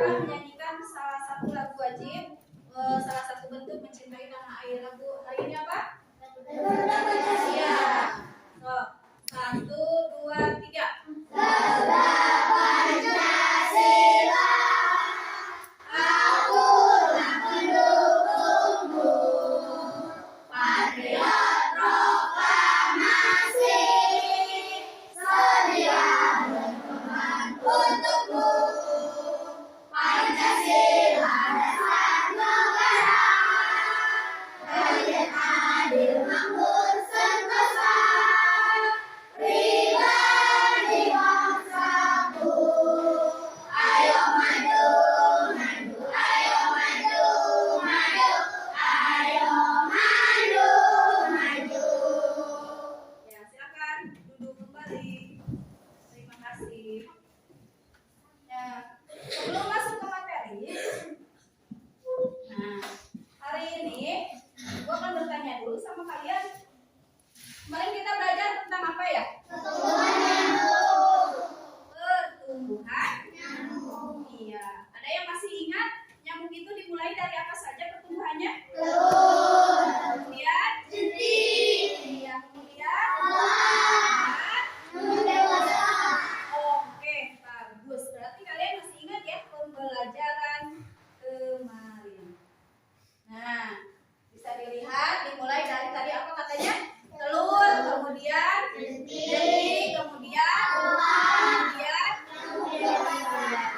akan menyanyikan salah satu lagu wajib, salah satu bentuk mencintai tanah air. Lagu hari ini apa? Pancasila. So, 1, 2, 3. Pancasila, akulah pendukungmu, patriot proklamasi, sedia berkorban untukmu. Pancasila dasar negara, rakyat adil makmur sentosa, pribadi bangsaku. Ayo maju, maju, ayo maju, maju, ayo maju, maju. Ya, silakan duduk kembali. Terima kasih. Ya, sebelum masuk ke materi, nah, hari ini gua akan bertanya dulu sama kalian. Kemarin kita belajar tentang apa ya? Pertumbuhan nyamuk. Pertumbuhan nyamuk. Iya. Ada yang masih ingat nyamuk itu dimulai dari apa saja pertumbuhannya? Telur, Kemudian, jentik, iya, kemudian, buah, nyamuk dewasa. oke, bagus. Berarti kalian masih ingat ya pembelajaran kemarin. Nah, bisa dilihat dimulai dari tadi apa katanya? Telur, kemudian jentik, kemudian kemudian Nyamuk dewasa.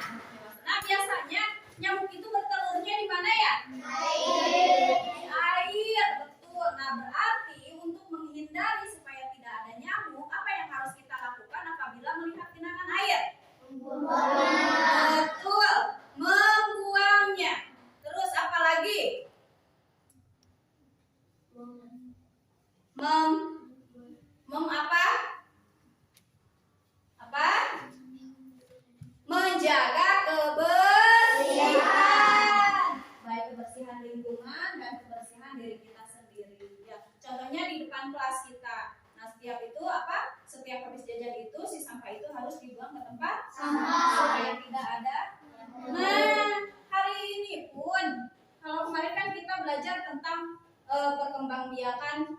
Nah, biasanya nyamuk itu bertelurnya di mana ya? Air. Di air, betul. Nah, berarti untuk menghindari supaya tidak ada nyamuk, apa yang harus kita lakukan apabila melihat genangan air? Betul, membuangnya. Terus apa lagi? Mem apa? Apa? Menjaga kebersihan. Baik kebersihan lingkungan dan kebersihan diri kita sendiri. Ya, contohnya di depan kelas kita. Nah, setiap itu apa? Setiap habis jajan itu si sampah itu harus dibuang ke tempat Sampah. supaya tidak ada. Nah, hari ini pun kalau kemarin kan kita belajar tentang perkembangbiakan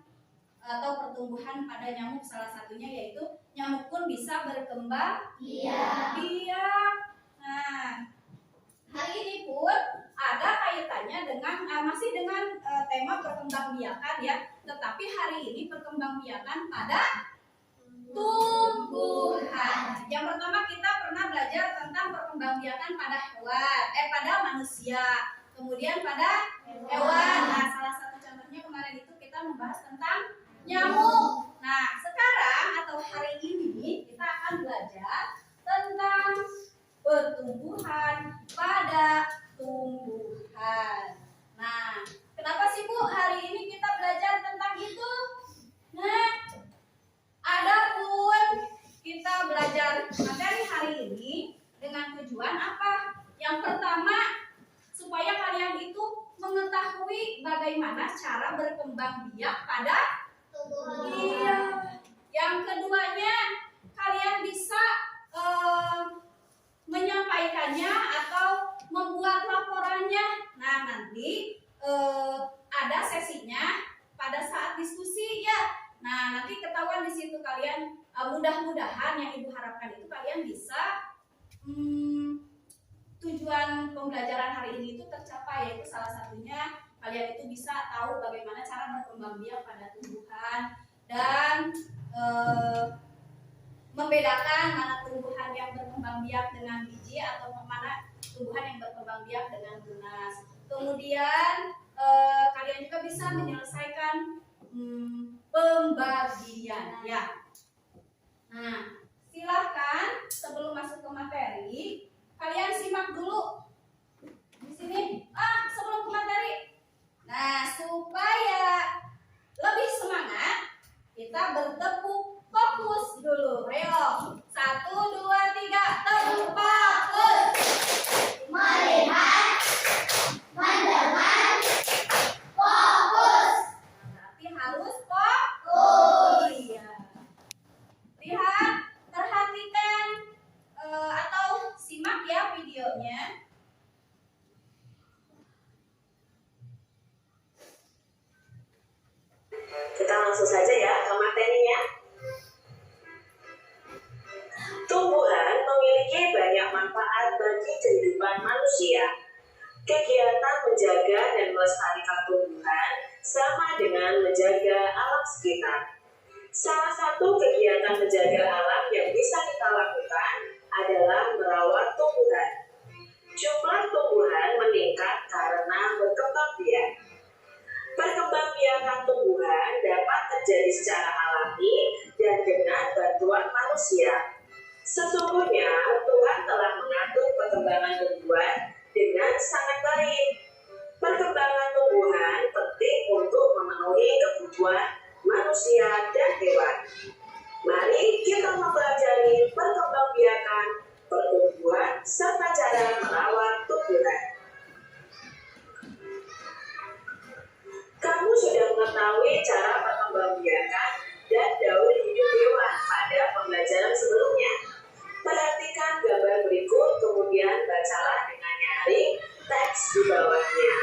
atau pertumbuhan pada nyamuk, salah satunya yaitu nyamuk pun bisa berkembang biak. Nah, hari ini pun ada kaitannya dengan masih dengan tema perkembangbiakan ya, tetapi hari ini perkembangbiakan pada tumbuhan. Yang pertama kita pernah belajar tentang perkembangbiakan pada hewan, pada manusia, kemudian pada hewan. Nah, salah satu contohnya kemarin itu kita membahas tentang nyamuk. Nah, sekarang atau hari ini kita akan belajar tentang pertumbuhan pada tumbuhan. Nah, kenapa sih Bu hari ini kita belajar tentang itu? Nah, adapun kita belajar materi hari ini dengan tujuan apa? Yang pertama, supaya kalian itu mengetahui bagaimana cara berkembang biak pada iya. Yang keduanya, kalian bisa menyampaikannya atau membuat laporannya. Nah, nanti ada sesinya pada saat diskusi ya. Nah, nanti ketahuan di situ kalian mudah-mudahan yang Ibu harapkan itu kalian bisa tujuan pembelajaran hari ini itu tercapai, yaitu salah satunya kalian itu bisa tahu bagaimana cara berkembang biak pada tumbuhan dan membedakan mana tumbuhan yang berkembang biak dengan biji atau mana tumbuhan yang berkembang biak dengan tunas. Kemudian kalian juga bisa menyelesaikan pembagian ya. Nah, silahkan sebelum masuk ke materi kalian simak dulu di sini. Sebelum ke materi. Nah, supaya lebih semangat, kita bertepuk fokus dulu. Ayo, 1, 2, 3, tepuk fokus. Melihat, mendengar, fokus. Berarti harus fokus. Iya. Lihat, perhatikan atau simak ya videonya. kehidupan manusia. Kegiatan menjaga dan melestarikan tumbuhan sama dengan menjaga alam sekitar. Salah satu kegiatan menjaga alam yang bisa kita lakukan adalah merawat tumbuhan. Jumlah tumbuhan meningkat karena berkembang biak. Perkembangbiakan tumbuhan dapat terjadi secara alami dan dengan bantuan manusia. Sesungguhnya Tuhan telah mengatur perkembangan tumbuhan dengan sangat baik. Perkembangan tumbuhan penting untuk memenuhi kebutuhan manusia dan hewan. Mari kita mempelajari perkembangbiakan pertumbuhan serta cara merawat tumbuhan. Kamu sudah mengetahui cara perkembangbiakan dan daur hidup hewan pada pembelajaran sebelumnya. Perhatikan gambar berikut, kemudian bacalah dengan nyaring teks di bawahnya.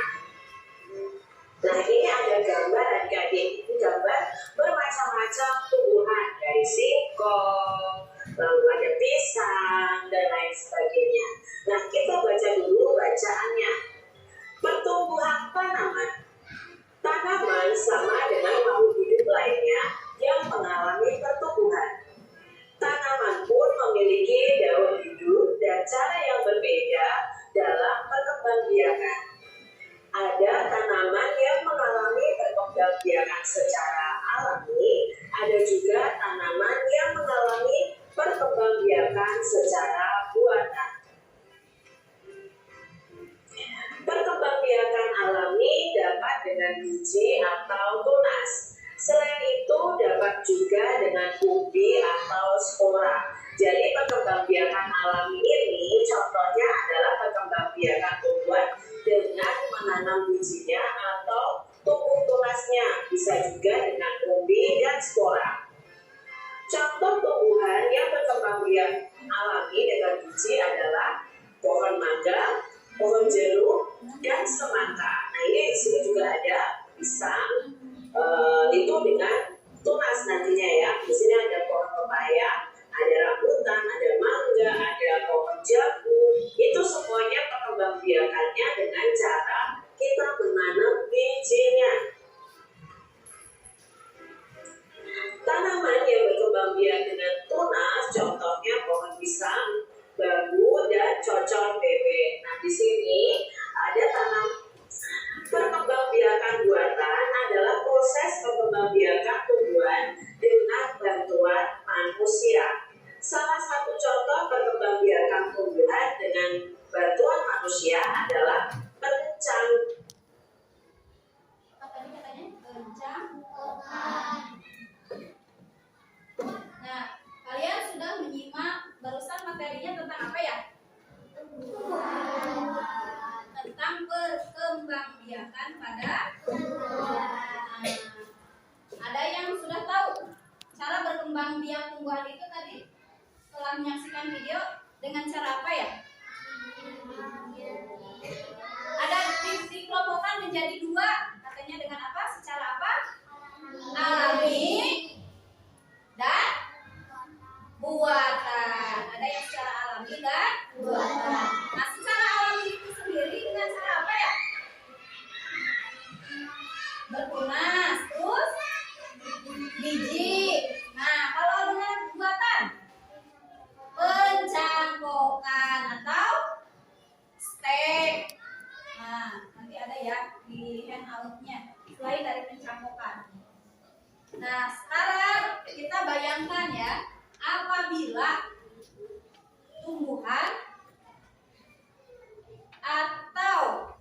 Nah, ini ada gambar adik-adik. Ini gambar bermacam-macam tumbuhan, dari singkong, lalu ada pisang, dan lain sebagainya. Nah, kita baca dulu bacaannya. Pertumbuhan tanaman. Tanaman sama dengan makhluk hidup lainnya yang mengalami pertumbuhan. Tanaman pun memiliki daur hidup dan cara yang berbeda dalam perkembangbiakan. Ada tanaman yang mengalami perkembangbiakan secara alami, ada juga tanaman yang mengalami perkembangbiakan secara buatan. Perkembangbiakan alami dapat dengan biji atau tunas. Selain itu dapat juga dengan umbi atau spora. Jadi perkembangbiakan alami ini contohnya adalah perkembangbiakan tumbuhan dengan menanam bijinya atau tumbuh tunasnya. Bisa juga dengan umbi dan spora. Contoh tumbuhan yang berkembangbiakan alami dengan biji adalah pohon mangga, pohon jeruk, dan semangka. Nah, ini di sini juga ada pisang, itu dengan tunas nantinya ya. Di sini ada pohon pepaya, ada rambutan, ada mangga, ada pohon jambu. Itu semuanya perkembangbiakannya dengan cara kita menanam bijinya. Tanaman yang berkembangbiak dengan tunas, contohnya pohon pisang, bambu, dan cocor bebek. Nah, di sini ada tanam perkembangbiakan buatan adalah proses perkembangbiakan tumbuhan dengan bantuan manusia. Salah satu contoh perkembangbiakan tumbuhan dengan bantuan manusia adalah kencang. Apa tadi katanya? Kencang. Nah, kalian sudah menyimak barusan materinya tentang apa ya? Tentang perkembangbiakan pada ada yang sudah tahu cara berkembang biak tumbuhan itu tadi setelah menyaksikan video dengan cara apa ya? Ada dikelompokkan menjadi dua, katanya dengan apa? Secara apa? Alami dan buatan. Ada yang secara alami dan buatan. Nah, secara alami itu sendiri dengan cara apa ya? Bertunas, terus biji. Nah, kalau dengan buatan, pencangkokan atau stek. Nah, nanti ada ya di handout-nya selain dari pencangkokan. Nah, sekarang kita bayangkan ya, apabila tumbuhan atau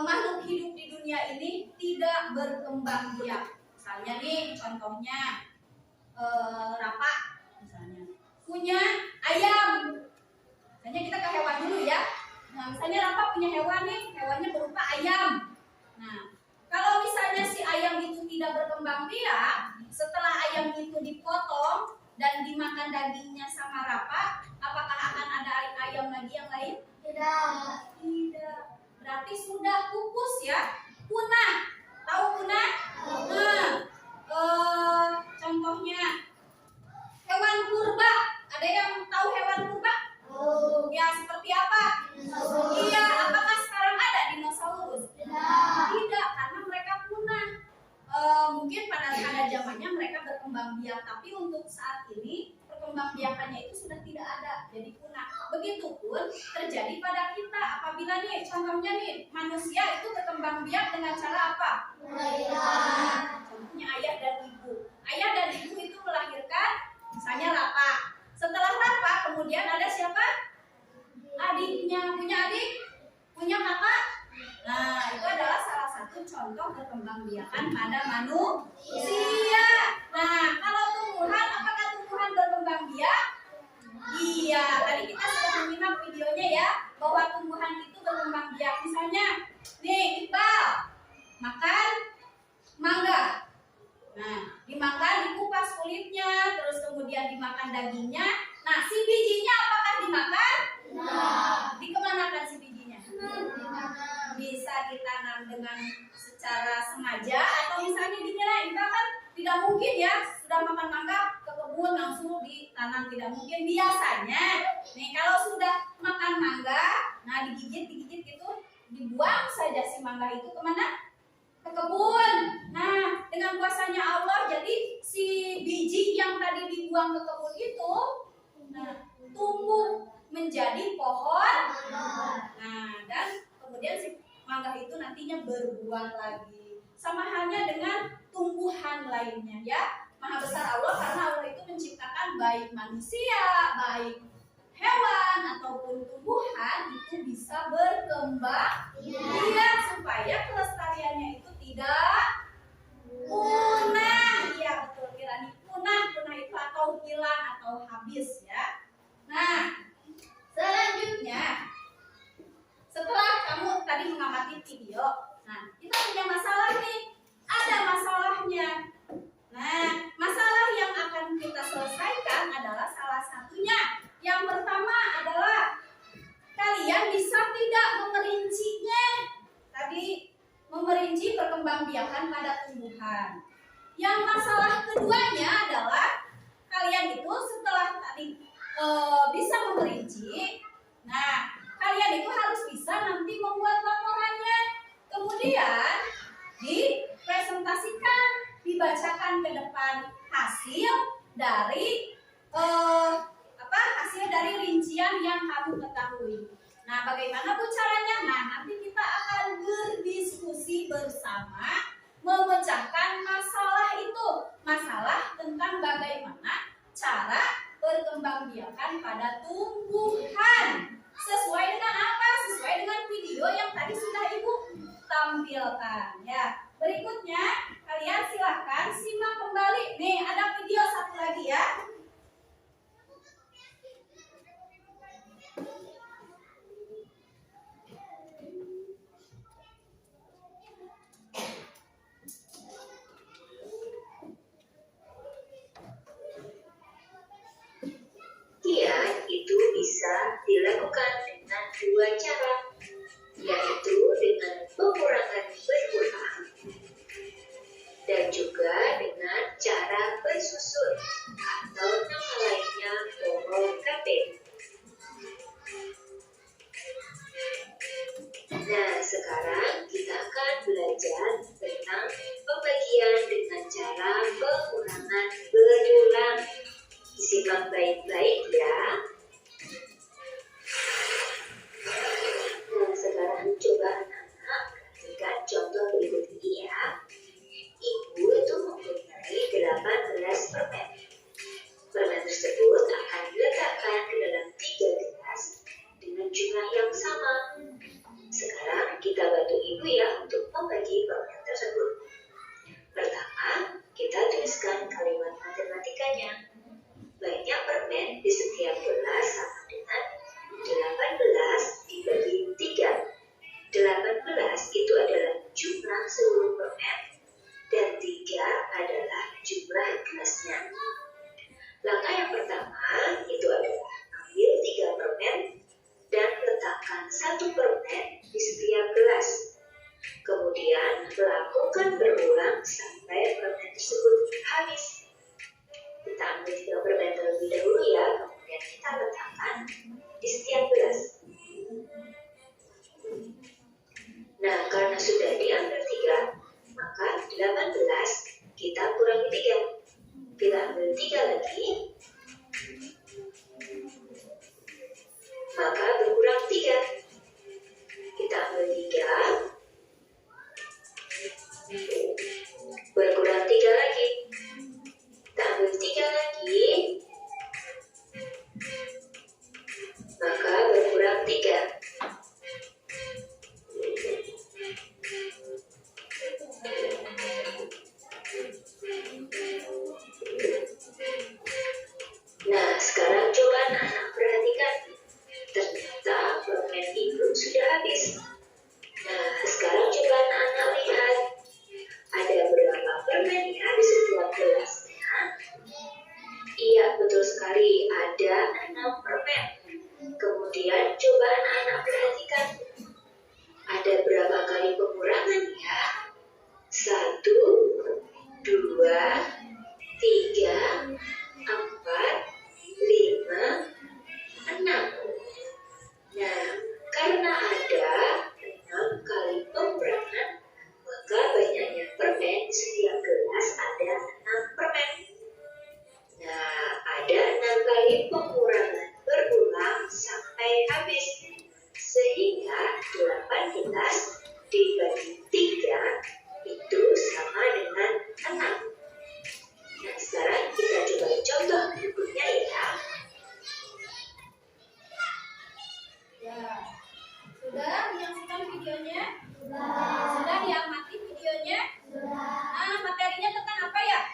makhluk hidup di dunia ini tidak berkembang biak. Misalnya nih, contohnya rapak misalnya punya ayam. Misalnya kita ke hewan dulu ya. Nah, misalnya rapak punya hewan nih, hewannya berupa ayam. Nah, kalau misalnya si ayam itu tidak berkembang biak, setelah ayam itu dipotong dan dimakan dagingnya sama rapak, apakah akan ada ayam lagi yang lain? Tidak. Berarti sudah pupus ya, punah. Tahu punah? Contohnya hewan purba. Ada yang tahu hewan purba? Ya, seperti apa? Iya, apakah sekarang ada dinosaurus? Tidak, karena mereka punah. Mungkin pada zamannya mereka berkembang biak, tapi untuk saat ini perkembangbiakannya itu sudah tidak ada, jadi punah. Begitupun terjadi pada kita apabila nih, contohnya nih, manusia itu berkembang biak dengan cara apa? Contohnya ayah dan ibu. Ayah dan ibu itu melahirkan, misalnya Rapa. Setelah Rapa, kemudian ada siapa? Adiknya. Punya adik? Punya kakak? Nah, itu adalah salah satu contoh perkembangbiakan pada manusia. Nah, kalau tumbuhan, apakah tumbuhan berkembang biak? Iya, tadi kita sudah menyimak videonya ya, bahwa tumbuhan itu berkembang biak. Misalnya, nih Iqbal, makan mangga. Nah, dimakan, dikupas kulitnya, terus kemudian dimakan dagingnya. Nah, si bijinya apakah dimakan? Dikemanakan si bijinya? Bisa ditanam dengan secara sengaja atau misalnya dikirain, kan tidak mungkin ya sudah makan mangga ke kebun langsung ditanam, tidak mungkin. Biasanya nih kalau sudah makan mangga, nah digigit gitu, dibuang saja si mangga itu kemana? Ke kebun. Nah, dengan kuasanya Allah, jadi si biji yang tadi dibuang ke kebun itu, nah, tumbuh menjadi pohon. Nah, dan kemudian si mangga itu nantinya berbuah lagi. Sama halnya dengan tumbuhan lainnya ya. Maha besar Allah karena Allah itu menciptakan baik manusia, baik hewan ataupun tumbuhan itu bisa berkembang biak supaya kelestariannya itu tidak punah. Iya betul, Kirani, punah itu atau hilang atau habis ya. Nah, selanjutnya setelah kamu tadi mengamati video, nah kita punya masalah nih, ada masalahnya. Nah, masalah yang akan kita selesaikan adalah salah satunya. Yang pertama adalah kalian bisa tidak memerincinya. Tadi memerinci perkembangbiakan pada tumbuhan. Yang masalah keduanya adalah kalian itu setelah tadi bisa memerinci, nah kalian itu harus bisa nanti membuat laporannya, kemudian dipresentasikan, dibacakan ke depan hasil dari hasil dari rincian yang kamu ketahui. Nah, bagaimana Bu caranya? Nah, nanti kita akan berdiskusi bersama memecahkan masalah itu. Masalah tentang bagaimana cara perkembangbiakan pada tumbuhan. Sesuai dengan apa? Sesuai dengan video yang tadi sudah Ibu tampilkan ya. Berikutnya kalian silahkan simak kembali. Nih ada video satu lagi ya. Kiat itu bisa dilakukan dengan dua cara, yaitu dengan pengurangan berulang dan juga dengan cara bersusun atau nama lainnya homokapin. Nah, sekarang kita akan belajar tentang pembagian dengan cara pengurangan berulang. Disimak baik-baik ya. Nah, sekarang coba anak-anak perhatikan contoh berikut ini ya. Ibu itu mempunyai 18 permen. Permen tersebut akan diletakkan ke dalam 3 gelas dengan jumlah yang sama. Sekarang kita bantu ibu ya untuk membagi permen tersebut. Pertama, kita tuliskan kalimat matematikanya. Banyak permen di setiap gelas sama dengan 18 dibagi 3. 18 itu adalah jumlah seluruh permen dan 3 adalah jumlah gelasnya. Langkah yang pertama itu adalah ambil 3 permen dan letakkan 1 permen di setiap gelas. Kemudian lakukan permen itu sudah habis. Nah, sekarang coba anak-anak lihat. Ada berapa permen ya di setiap gelasnya? Iya, betul sekali. Ada 6 permen. Kemudian coba anak-anak perhatikan. Ada berapa kali pengurangan ya? 1, 2, 3, 4, 5, 6. Nah, karena ada 6 kali pengurangan, maka banyaknya permen di setiap gelas ada 6 permen. Nah, ada 6 kali pengurangan berulang sampai habis. Sehingga 18 dibagi 3 itu sama dengan 6. Nah, sekarang kita coba contoh berikutnya ya. Ya. Sudah menyaksikan videonya? Sudah diamati videonya? Nah, materinya tentang apa ya?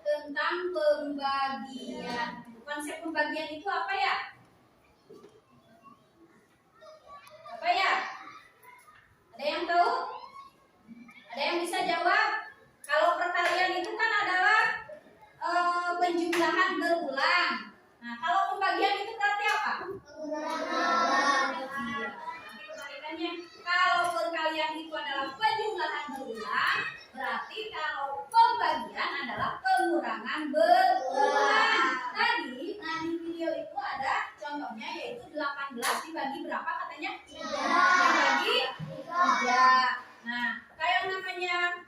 Tentang pembagian. Konsep pembagian itu apa ya? Apa ya? Ada yang tahu? Ada yang bisa jawab? Kalau perkalian itu kan adalah penjumlahan berulang. Nah, kalau pembagian itu berarti apa? Kebalikannya, kalau perkalian itu adalah penjumlahan berulang, berarti kalau pembagian adalah pengurangan berulang. Tadi, di video itu ada contohnya yaitu 18 dibagi berapa katanya? Dibagi 3. Nah, kayak namanya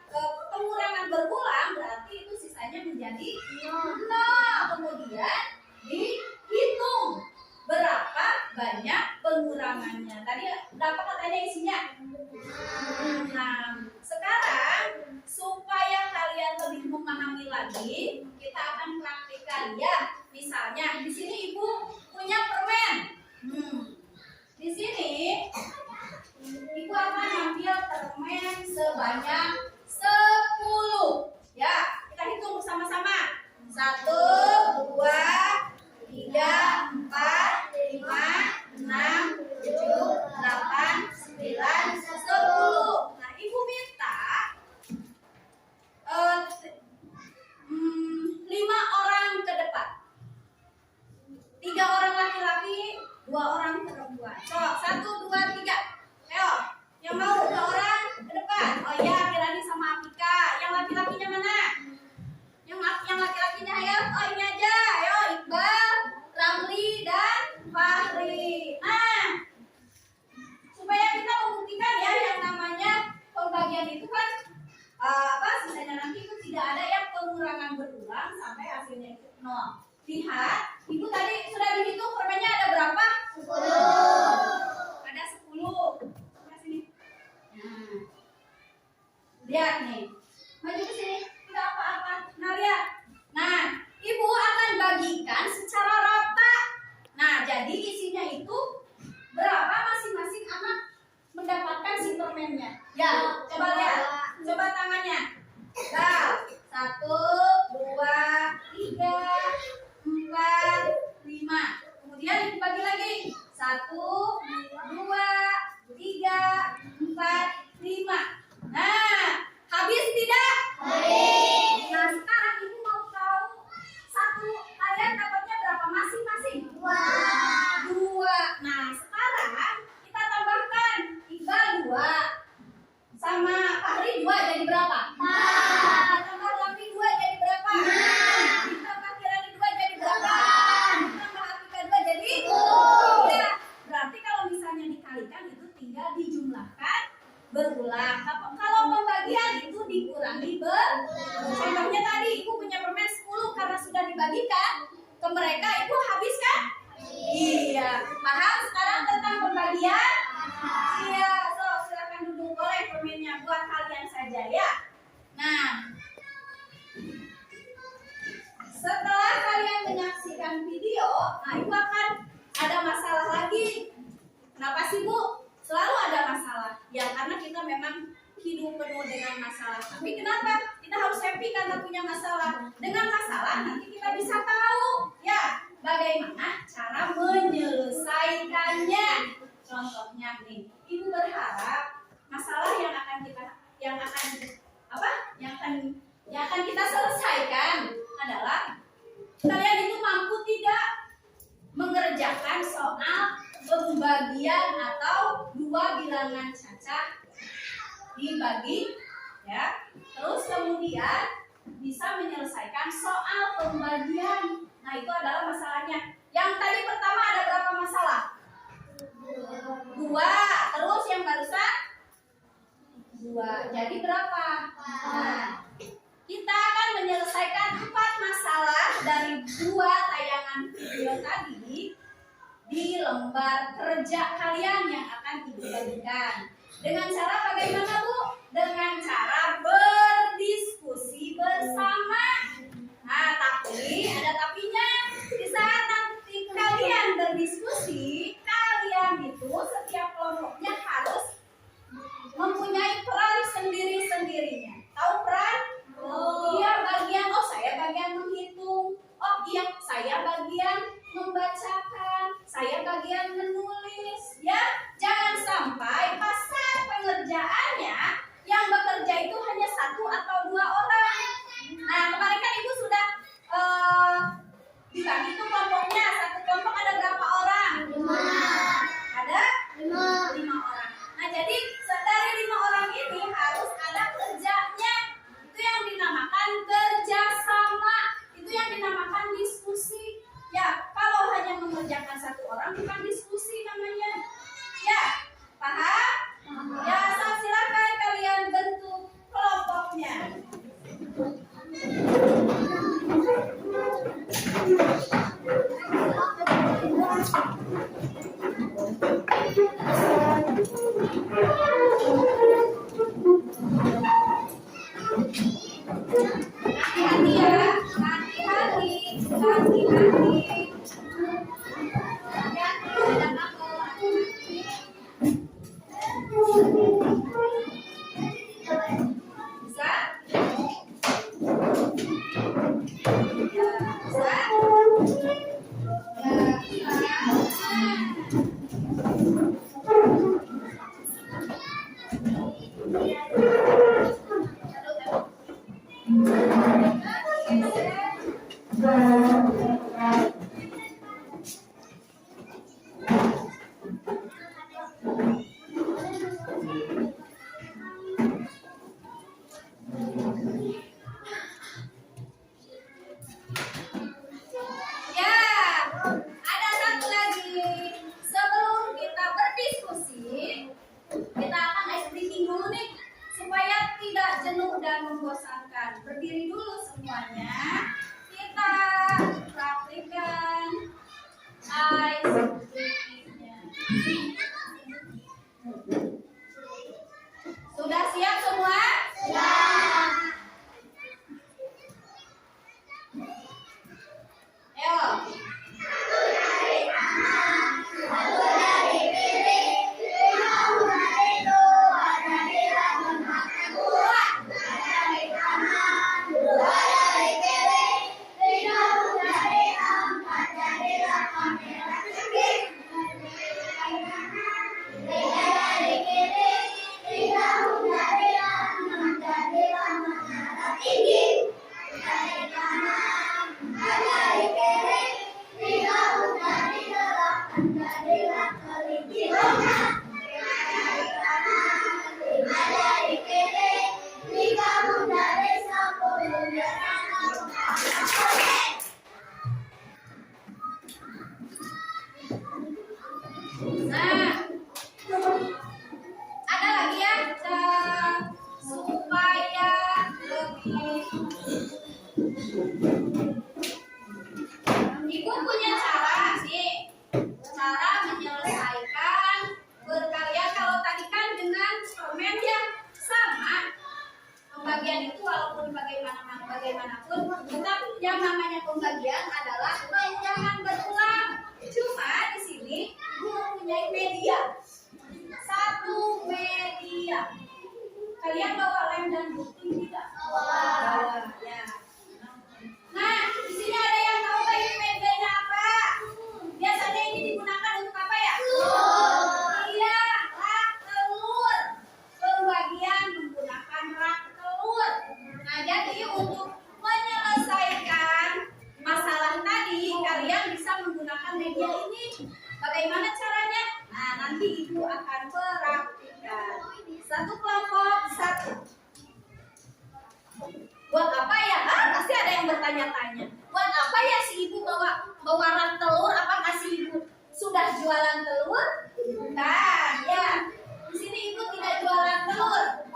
pengurangan berulang berarti itu sisanya menjadi 0. Kemudian dihitung berapa banyak pengurangannya. Tadi berapa katanya isinya? 6. Sekarang supaya kalian lebih memahami lagi, kita akan praktikkan ya. Misalnya di sini Ibu punya permen. Di sini Ibu akan ambil permen sebanyak 10. Ya, kita hitung bersama-sama. 1, 2, 3, 4, 5, 6, 7, 8, 9, 10. Nah, Ibu minta 5 orang ke depan. 3 orang laki-laki, 2 orang perempuan. So, 1, 2, 3. Ayo, yang mau 2 orang ke depan. Oh iya, Kirani sama Afika. Yang laki-lakinya mana? Yang laki-lakinya ayo, oh ini aja. Ayo, Iqbal, Ramli, dan Fahri. Nah, supaya kita membuktikan ya yang namanya pembagian itu kan sisanya nanti itu tidak ada yang pengurangan berulang sampai hasilnya itu 0. Lihat, Ibu tadi sudah dihitung permennya ada berapa? 10. Ada 10. Sebelah sini. Nah, lihat nih. Maju ke sini. Tidak apa-apa. Nah, lihat. Nah, Ibu akan bagikan secara rata. Nah, jadi isinya itu berapa masing-masing anak mendapatkan si permennya. Ya, coba lihat. Coba tangannya. Nah, 1, 2, 3, 4, 5. Kemudian Ibu bagi lagi. 1, 2, 3, 4, 5. Nah, habis tidak? Habis. Nah, sekarang Ibu mau tahu kalian dapatnya berapa masing-masing? 2. Nah, sekarang kita tambahkan Iqbal 2 sama Fahri 2 jadi berapa? 4. Tambah Ramli 2 jadi berapa? 6. Tambah Kirani 2 jadi berapa? 6. Tambah Afika 2 jadi 3. Berarti kalau misalnya dikalikan itu tinggal dijumlahkan berulang. Kalau pembagian itu dikurangi berulang. Contohnya tadi Ibu punya permen 10 karena sudah dibagikan ke mereka, Ibu habis kan? Iya. Paham sekarang tentang pembagian? Iya. So, silakan duduk, boleh permennya buat kalian saja ya. Nah, setelah kalian menyaksikan video, nah Ibu akan ada masalah lagi. Kenapa sih Bu? Selalu ada masalah. Ya karena kita memang hidup penuh dengan masalah. Tapi kenapa? Kita harus happy karena punya masalah. Dengan masalah nanti kita bisa tahu ya bagaimana cara menyelesaikan contohnya nih, Ibu berharap masalah yang akan kita selesaikan adalah kalian itu mampu tidak mengerjakan soal pembagian atau dua bilangan cacah dibagi, ya. Terus kemudian bisa menyelesaikan soal pembagian. Nah, itu adalah masalahnya. Yang tadi pertama ada berapa masalah? 2. Terus yang barusan 2. Jadi berapa? Nah, kita akan menyelesaikan 4 masalah dari 2 tayangan video tadi di lembar kerja kalian yang akan Ibu bagikan. Dengan cara bagaimana, Bu? Dengan cara berdiskusi bersama. Nah, tapi ada tapinya. Di saat nanti kalian berdiskusi, kalian itu setiap kelompoknya harus mempunyai peran sendiri-sendirinya. Tahu peran? Iya, bagian, saya bagian menghitung. Oh iya, saya bagian membacakan. Saya bagian menulis. Ya, jangan sampai pas saat pengerjaannya yang bekerja itu hanya 1 atau 2 orang. Nah, kemarin kan Ibu sudah dibagi tuh kelompoknya. Satu kelompok ada berapa orang? 5. Ada 5. 5 orang. Nah, jadi dari 5 orang ini harus ada kerjanya. Itu yang dinamakan kerjasama. Itu yang dinamakan diskusi. Ya, kalau hanya mengerjakan 1 orang bukan diskusi namanya. Ya, paham? Ya, silakan kalian bentuk kelompoknya. Hati-hati ya, hati-hati, hati-hati. Jangan takut. Bisa? Ya, ada satu lagi. Sebelum kita berdiskusi, kita akan ice breaking dulu nih, supaya tidak jenuh dan membosankan. Berdiri dulu semuanya. Kita praktikkan ice breakingnya. Sudah siap semua? Siap. Ayo. Nah, ada lagi ya, supaya lebih. Ibu punya cara sih, cara menyelesaikan Bagaimana caranya? Nah, nanti ibu akan praktikkan. Satu kelompok, satu. Buat apa ya? Pasti ada yang bertanya-tanya. Buat apa ya si ibu bawa rak telur? Apakah si ibu sudah jualan telur? Bukan, ya. Di sini ibu tidak jualan telur.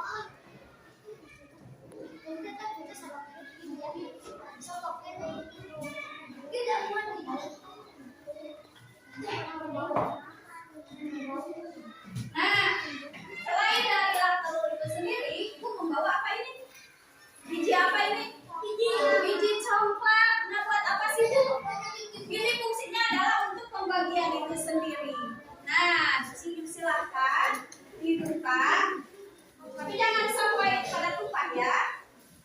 Nah, selain dari rak telur itu sendiri, ibu membawa apa ini? Biji apa ini? Biji congklak. Nah, buat apa sih bu? Ini fungsinya adalah untuk pembagian itu sendiri. Nah, silahkan dibuka, tapi jangan sampai pada tumpah ya.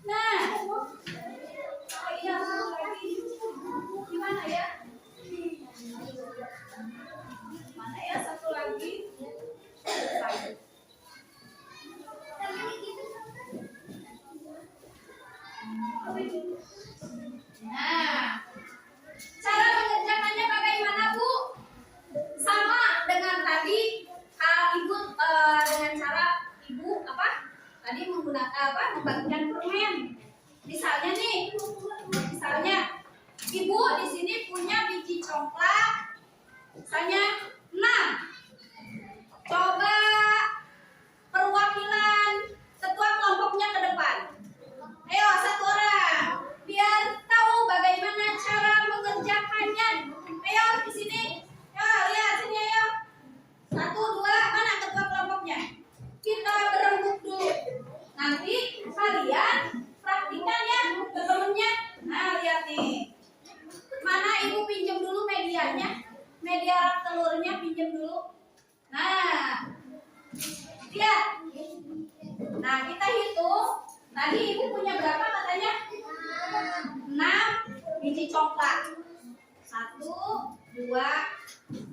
Nah, gimana ya? Mana ya satu lagi? Nah, cara mengerjakannya bagaimana bu? Sama dengan tadi, ibu dengan cara ibu apa? Tadi menggunakan membagikan permen. Misalnya nih, ibu di sini punya biji congklak, misalnya 6. Coba perwakilan ketua kelompoknya ke depan. Ayo satu orang, biar tahu bagaimana cara mengerjakannya. Ayo di sini, lihat sini ayo. 1, 2, mana ketua kelompoknya? Kita berembuk dulu. Nanti kalian praktikan ya ke temennya. Nah lihat nih, mana ibu pinjam dulu medianya, media rak telurnya pinjam dulu. Nah, lihat. Nah kita hitung. Tadi ibu punya berapa katanya? 6 biji congklak. 1, 2,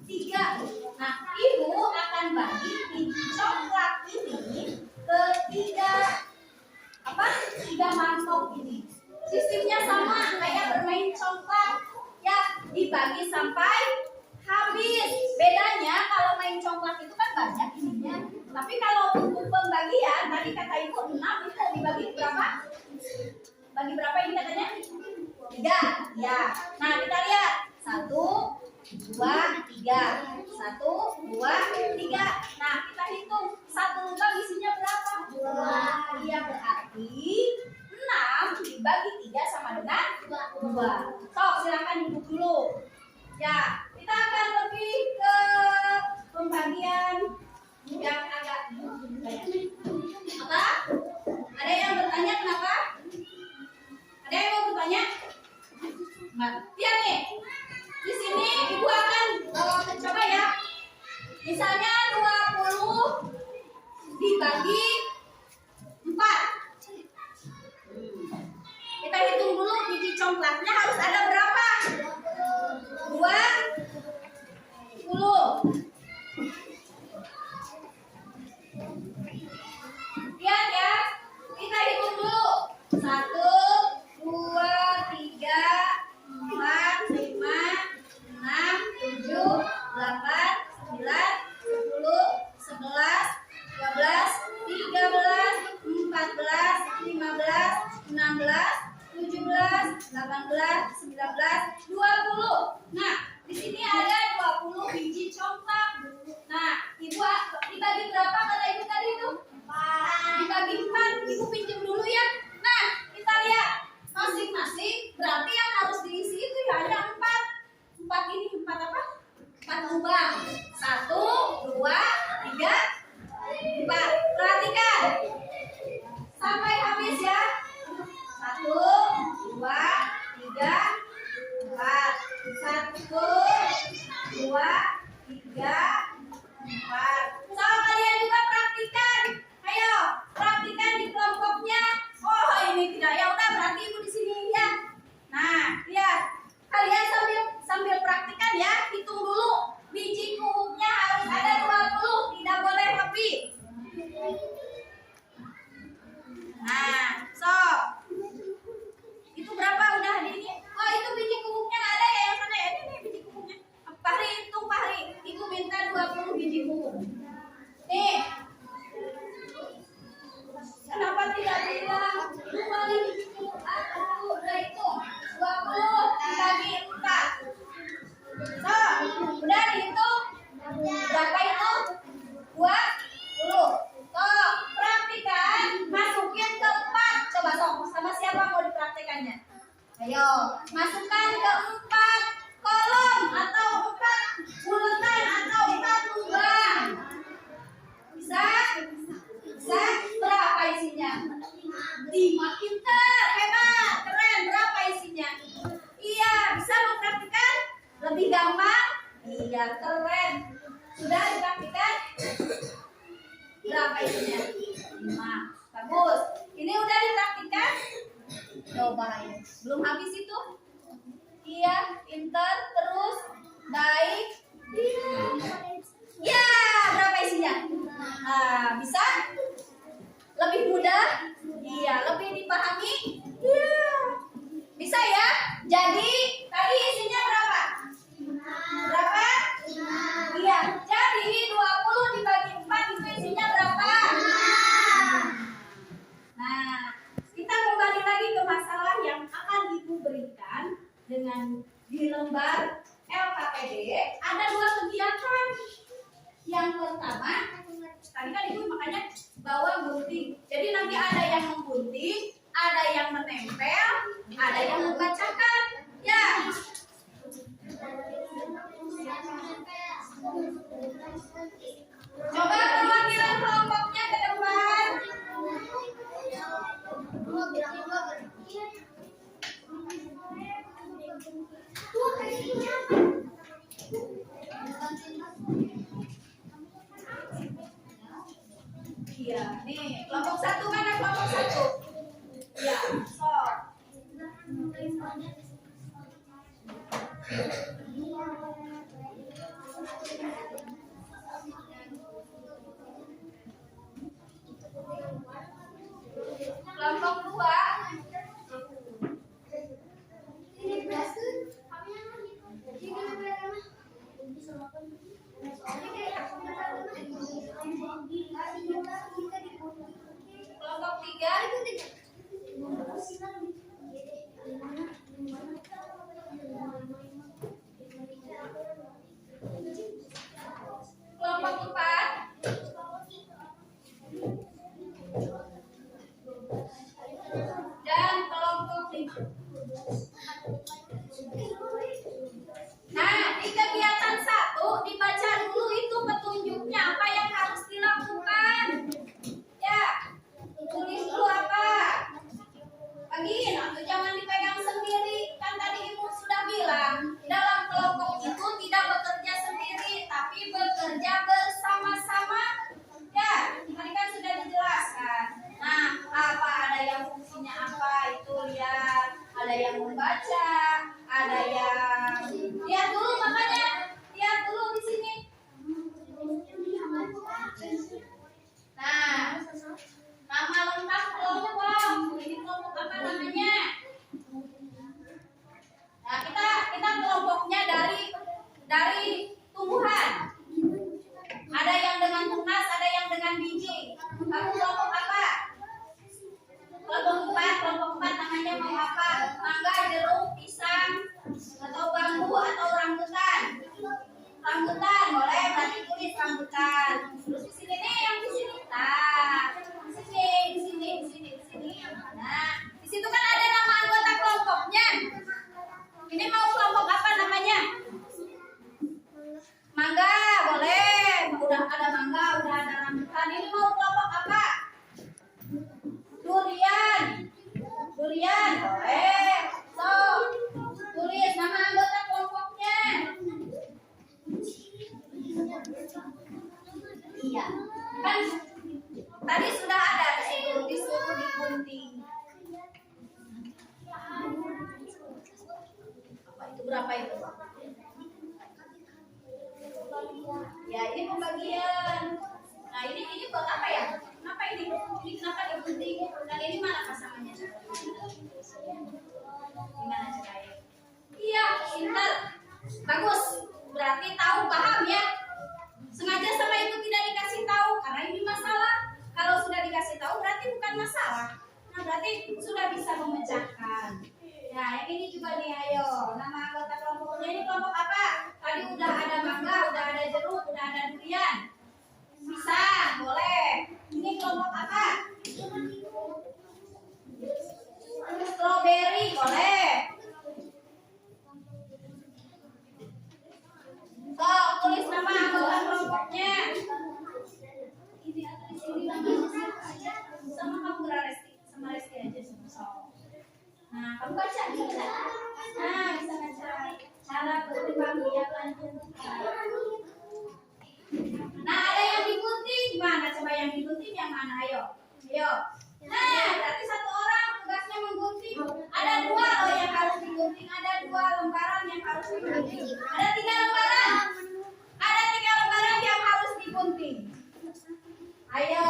3. Nah, ibu akan bagi biji congklak ini ke 3 mangkok ini. Sistemnya sama kayak bermain congklak. Ya, dibagi sampai habis. Bedanya kalau main congklak itu kan banyak ininya. Tapi kalau untuk pembagian, tadi kata ibu 6 itu dibagi berapa? Bagi berapa ini katanya? 3. Ya. Nah, kita lihat. 1, 2, 3. 1, 2, 3. Nah, kita hitung. Satu lubang isinya berapa? 2. Iya, berarti 6 dibagi 3 sama dengan 2. Sok, silakan duduk dulu. Ya, kita akan lebih ke pembagian yang agak apa? Ada yang bertanya kenapa? Ada yang mau bertanya? Lihat nih, di sini ibu akan coba ya. Misalnya 20 dibagi 4. Kita hitung dulu biji congklaknya harus ada berapa? 20. Lihat ya, kita hitung dulu. 1, 2, 3, 4, 5, 6, 7, 8, 9, 10, 11, 12, 13, 14, 15, 16, 17, 18, 19, 20. Nah, di sini ada 20 biji congklak. Nah, ibu dibagi berapa kata ibu tadi itu? 4. Dibagi 4, ibu pinjam dulu ya. Nah, kita lihat masing-masing berarti yang harus diisi itu ya ada 4. 4 ini 4 apa? 4 lubang. 1, 2, 3, 4. Perhatikan sampai habis ya. 1, 2, 3, 4. 1, 2, 3, 4. So, kalian juga praktikan. Ayo, praktikan di kelompoknya. Oh, ini tidak. Ya udah, berarti ibu di sini ya. Nah, lihat. Kalian sambil praktikan ya. Hitung dulu. Biji kubuknya harus ada 20, tidak boleh lebih. Nah, so itu berapa udah di ini? Oh, itu biji kubuknya nggak ada ya yang sana ya? Ini biji kubuknya. Fahri hitung, Fahri. Iya, keren. Sudah dipraktikan? Berapa isinya? 5. Bagus. Ini udah dipraktikan? Coba ya. Belum habis itu? Iya, pintar, terus baik. Ya, berapa isinya? Bisa? Lebih mudah? Iya, lebih dipahami? Iya. Bisa ya? Jadi, tadi isinya berapa? Berapa? Iya, jadi 20 dibagi 4 itu isinya berapa? Nah, kita kembali lagi ke masalah yang akan Ibu berikan dengan di lembar LKPD. Ada 2 kegiatan. Yang pertama, tadi kan Ibu makanya bawa gunting. Jadi nanti ada yang menggunting, ada yang menempel, ada yang membacakan. Ya. Coba perwakilan kelompoknya ke depan. Iya, nih kelompok 1 mana kelompok 1? Iya, so. Kelompok 2. Kelompok 3. Kelompok 4. Dan kelompok 5. Nah, di kegiatan 1 dibaca dulu itu petunjuknya apa yang harus dilakukan. Ya, tulis dulu apa. Bagiin atau jangan dipegang sendiri. Kan tadi Ibu sudah bilang, dalam kelompok itu tidak bekerja sendiri, tapi bekerja bersama-sama. Ya, tadi kan sudah dijelaskan. Nah, apa ada yang fungsinya apa itu lihat. Ada yang membaca, ada yang lihat dulu makanya lihat dulu di sini. Nah, nama lengkap kelompok. Ini kelompok apa namanya? Nah, kita kelompoknya dari tumbuhan. Ada yang dengan tunas, ada yang dengan biji. Kamu kelompok apa? Kelompok 4 namanya mau apa? Mangga, jeruk, pisang, atau bambu, atau rambutan. Rambutan, boleh berarti tulis rambutan. Terus di sini nih, yang di sini. Nah, di sini yang mana? Di situ kan ada nama anggota kelompoknya. Ini mau kelompok apa namanya? Mangga, boleh. Udah ada mangga, udah ada rambutan. Ini mau kelompok apa? Durian, boleh. So, tulis nama anggota kelompoknya. Iya, kan tadi sudah ada di situ, disuruh digunting. Apa itu berapa itu? Ya, ini pembagian. Nah, ini buat apa ya? Kenapa ini? Ini kenapa digunting? Dan ini mana pasangannya? Gimana caranya? Iya, pintar. Bagus. Berarti tahu, paham ya? Sengaja sama Ibu tidak dikasih tahu karena ini masalah. Kalau sudah dikasih tahu berarti bukan masalah. Nah, berarti sudah bisa memecahkan. Nah, yang ini juga nih, ayo. Nama anggota kelompoknya ini kelompok apa? Tadi udah ada mangga, udah ada jeruk, udah ada durian. Pisang, boleh. Ini kelompok apa? Strawberry, boleh. So, tulis nama anggota kelompoknya. Ini ada di sini namanya sama kamu Resti, sama Resti aja. So. Nah, kamu baca bisa. Nah, bisa baca. Cara perkembangbiakan. Nah, ada yang digunting. Mana coba yang digunting yang mana? Ayo. Ayo. Nah, berarti satu orang tugasnya menggunting. Ada dua loh yang harus digunting. Ada dua lembaran yang harus digunting. Ada 3 lembaran. Ada 3 lembaran yang harus digunting. Ayo.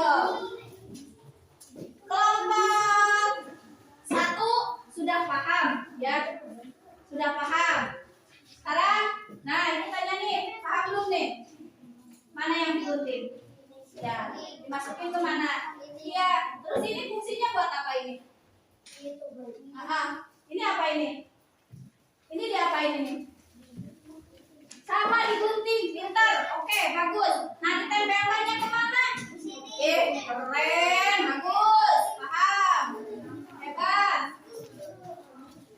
Kelompok 1 sudah paham, ya. Sudah paham. Sekarang, nah ini tanya nih, paham belum nih? Mana yang digunting? Ya, dimasukin ke mana? Iya. Terus ini fungsinya buat apa ini? Ini apa ini? Ini diapain ini? Sama digunting, pintar. Oke, bagus. Nah, ditempelannya kemana? Keren, bagus. Paham. Hebat.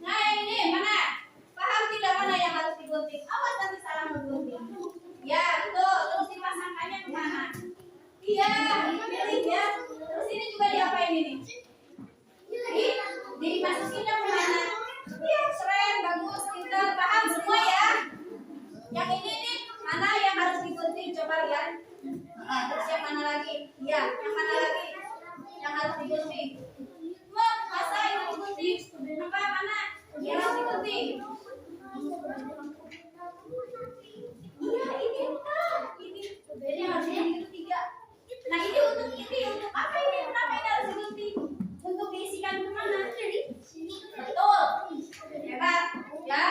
Nah, ini mana? Paham tidak mana yang harus digunting? Awas nanti salah menggunting. Ya, betul. Terus dipasangkannya kemana? Iya, pilih ya. Terus ini juga diapain ini? Dimasukinnya kemana? Iya, keren, bagus, pintar, paham semua ya. Yang ini nih, mana yang harus digunting? Coba lihat. Terus yang mana lagi? Iya, yang mana lagi? Yang harus digunting. Masa ini digunting? Apa mana? Yang harus digunting? Iya, ini. Ini. Jadi harus digunting 3. Nah, ini untuk apa ini? Kenapa ini harus digunting? Untuk diisikan ke mana? Betul. Hebat, ya.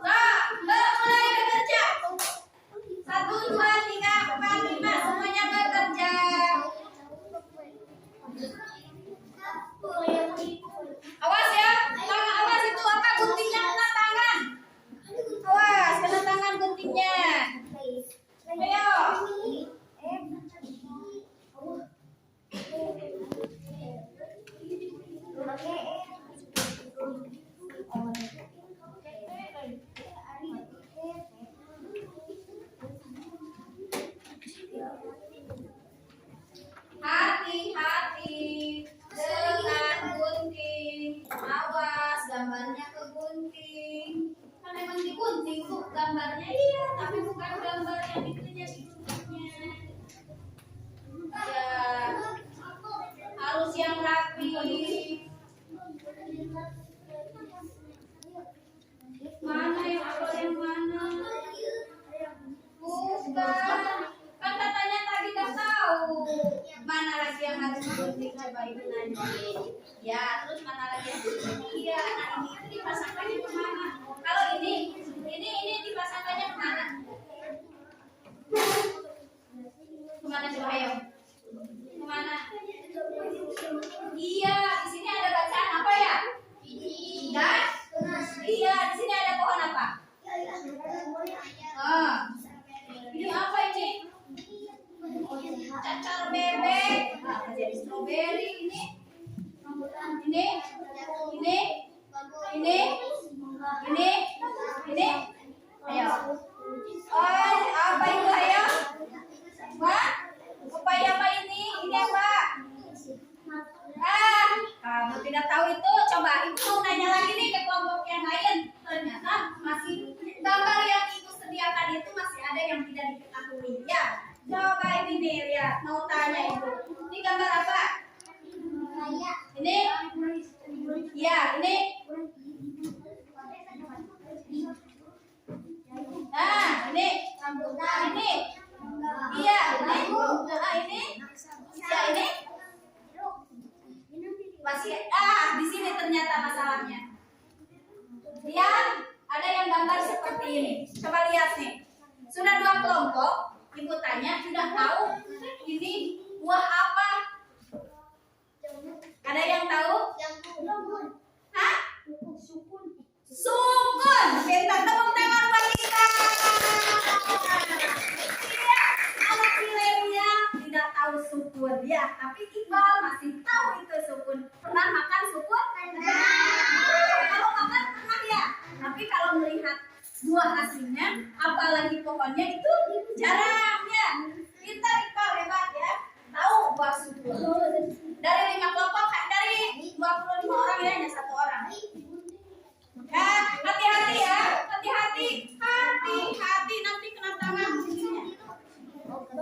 Nah, mulai bekerja. 1, 2, 3, 4, 5. Semuanya bekerja. Awas ya. Awas itu apa? Guntingnya kena tangan. Awas, kena tangan guntingnya. Ayo. Hati-hati dengan gunting. Awas, gambarnya kegunting. Kan emang digunting tuh gambarnya, iya, tapi bukan gambar yang itunya diguntingnya. Ya, harus yang rapi. Mana yang apa yang mana? Bukan. Kan katanya tadi nggak tahu. Mana lagi yang harus digunting? Coba ibu nanya. Ya, terus mana lagi yang iya, nah ini itu dipasangkannya kemana? Kalau ini dipasangkannya kemana? Kemana coba ayo? Kemana? Iya, di sini ada bacaan apa ya? Dan iya, di sini ada pohon apa? Ini apa ini? Cacar bebek. Jadi stroberi ini. Ini. Ayo. Oh, apa itu ayo? Wah, apa ini? Ini apa? Kamu tidak tahu itu. Coba ibu mau nanya lagi nih ke kelompok yang lain. Ternyata masih gambar yang ibu sediakan itu masih ada yang tidak diketahui. Ya, coba ini nih lihat. Mau tanya ibu. Ini gambar apa? Ini? Ya, ini. Nah, ini. Ini. Iya, ini. Ini. Ya, ini. Masih di sini ternyata masalahnya. Lihat, ada yang gambar seperti ini. Coba lihat nih. Sudah 2 kelompok, ibu tanya, sudah tahu ini buah apa? Ada yang tahu? Hah? Sukun. Kita tepuk tangan buat kita. Iya, anak milenial tidak tahu sukun ya, tapi Iqbal masih tahu itu sukun. Pernah makan sukun? Kalau makan pernah ya. Tapi kalau melihat buah aslinya, apalagi pohonnya itu jarang ya. Pintar Iqbal, hebat ya. Tahu buah sukun. Dari 5 kelompok, dari 25 orang ya, hanya 1 orang. Ya, hati-hati ya, hati-hati.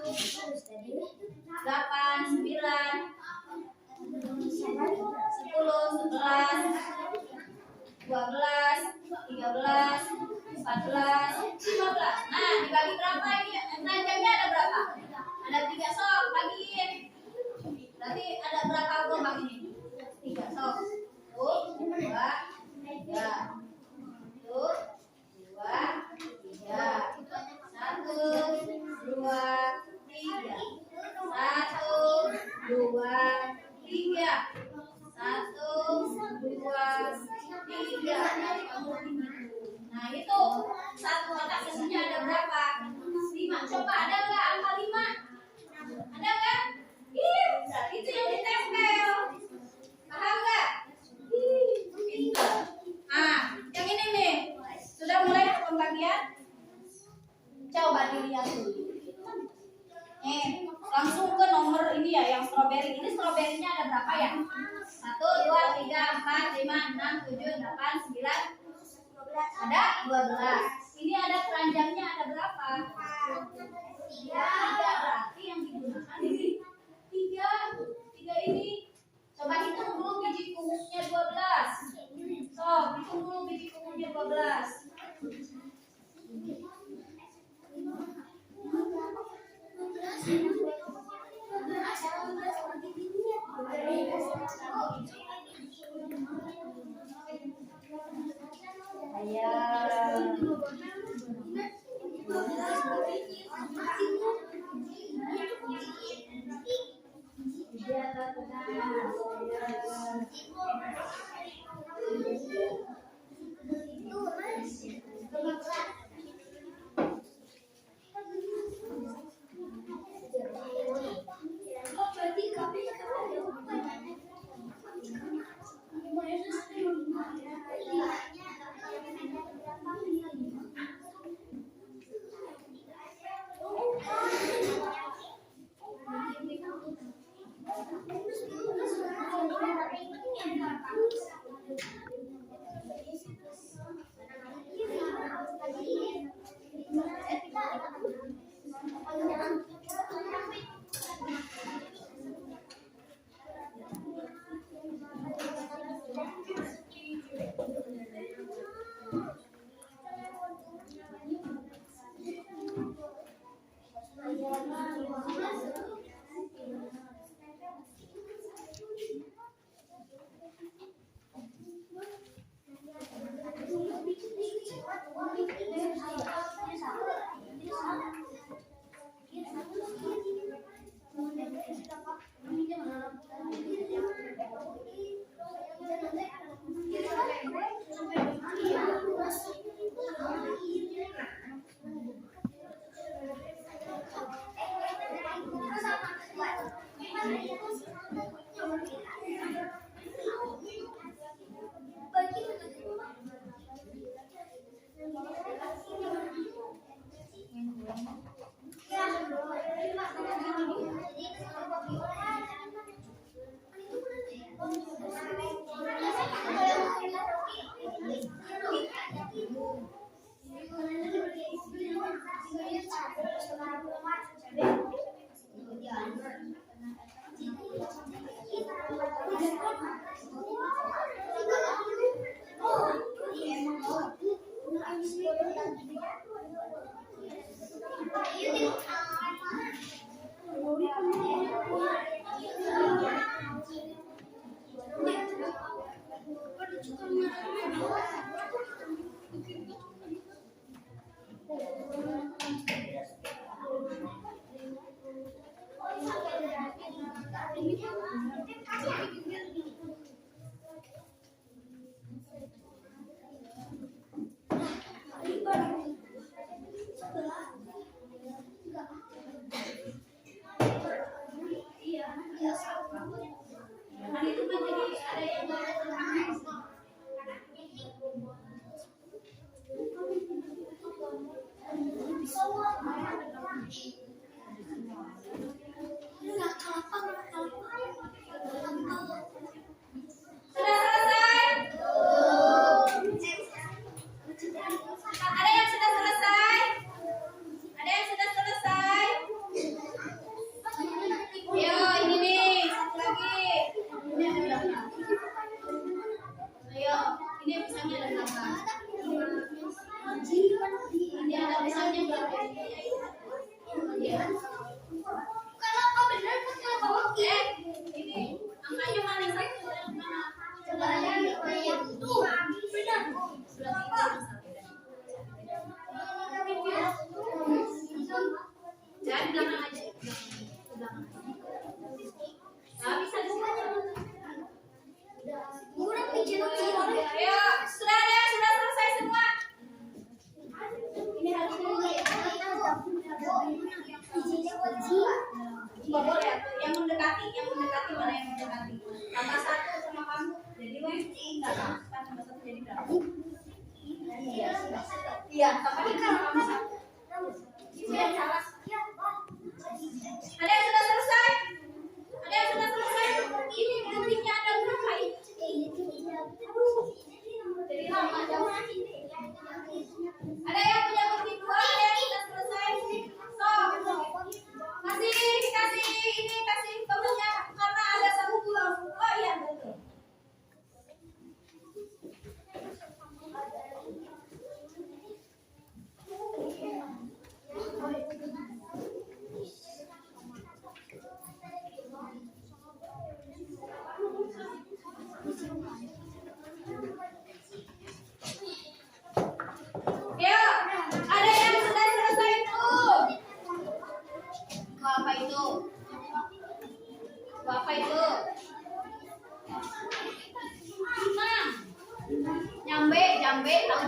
8, 9, 10, 11, 12, 13, 14, 15. Nah, dibagi berapa ini? Keranjangnya ada berapa? Ada 3, sok bagiin. Berarti ada berapa gelombang ini? 3, sok. 1, 2, 3. 1, 2, 3. 1, 2, 3. 1, 2, 3. 1, 2, 3. Nah itu satu kotak isinya ada berapa? 5. Coba ada nggak angka 5? Ada nggak? Ih, berarti itu yang ditempel. Paham nggak? Ih, pintar. Ah, yang ini nih sudah mulai pembagian. Coba dilihat dulu. Langsung ke nomor ini ya, yang stroberi. Ini stroberinya ada berapa ya? 1, 2, 3, 4, 5, 6, 7, 8, 9. Ada 12. Ini ada keranjangnya ada berapa? 3. Berarti yang digunakan ini 3. 3 ini. Coba hitung dulu biji kumusnya 12. So, hitung dulu biji kumusnya 12. Ayam.